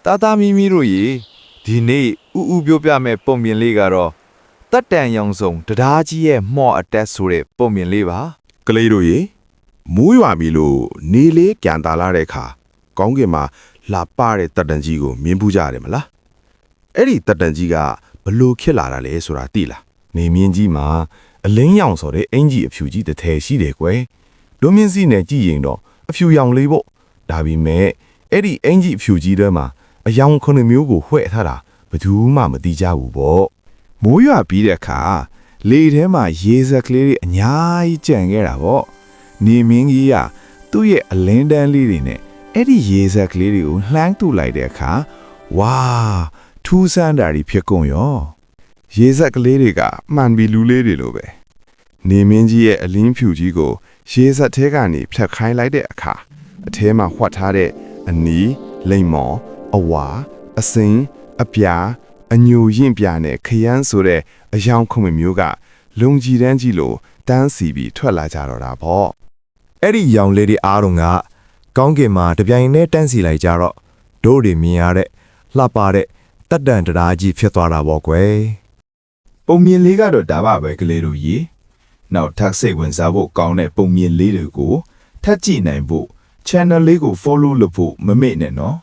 တာတာမီမီတို့ရေဒီနေ့ဥပြပြမဲ့ပုံမြင်လေးကတော့တက်တန်ရောင်စုံတရားကြီးရဲ့မှော့အတက်ဆိုတဲ့ပုံမြင်လေးပါကလေးတို့ရေမိုးရွာပြီလို့နေလေးကြံတာလာတဲ့အခါကောင်းကင်မှာလှပတဲ့တက်တန်ကြီးကိုမြင်ပူးကြရတယ်မလားအဲ့ဒီတက်တန်ကြီးကဘလို့ခစ်လာတာလဲဆိုတာသိလားနေမြင့်ကြီးမှာအလင်းရောင်ဆိုတဲ့အင်ကြီးအဖြူကြီးတစ်ထည်ရှိတယ်ကွယ်လူမြင့်စီနဲ့ကြည့်ရင်တော့အဖြူရောင်လေးပေါ့ဒါပေမဲ့အဲ့ဒီအင်ကြီးအဖြူကြီးထဲမှာအယောင်ခုနှစ်မျိုးကိုဝှဲ့ထားတာဘယ်သူမှမသိကြဘူးပေါ့မိုးရွာပြီးတဲ့အခါလေထဲမှာရေစက်ကလေးတွေအများကြီးကျန်ခဲ့တာပေါ့နေမင်းကြီးကသူ့ရဲ့အလင်းတန်းလေးတွေနဲ့အဲ့ဒီရေစက်ကလေးတွေကိုလှမ်းတူလိုက်တဲ့အခါဝါထူးဆန်းတာတွေဖြစ်ကုန်ရောရေစက်ကလေးတွေကမှန်ပြီးလူလေးတွေလိုပဲနေမင်းကြီးရဲ့အလင်းဖြူကြီးကိုရေစက်ထဲကနေဖြတ်ခိုင်းလိုက်တဲ့အခါအထဲမှာဝှက်ထားတဲ့အနီးလိမ့်မော်အဝါအစင်းအပြာအညိုရင့်ပြနဲ့ခရမ်းဆိုတဲ့အယောင်ခုနှစ်မျိုးကလုံကြီးတန်းကြီးလိုတန်းစီပြီးထွက်လာကြတော့တာပေါ့အဲ့ဒီရောင်လေးတွေအားလုံးကကောင်းကင်မှာတပြိုင်တည်းတန်းစီလိုက်ကြတော့တို့တွေမြင်ရတဲ့လှပတဲ့တက်တန်တရားကြီးဖြစ်သွားတာပေါ့ကွယ်ပုံမြင်လေးကတော့ဒါပါပဲကလေးတို့ရေနောက်ထပ်စိတ်ဝင်စားဖို့ကောင်းတဲ့ပုံမြင်လေးတွေကိုထပ်ကြည့်နိုင်ဖို့ channel လေးကို follow လုပ်ဖို့မမေ့နဲ့နော်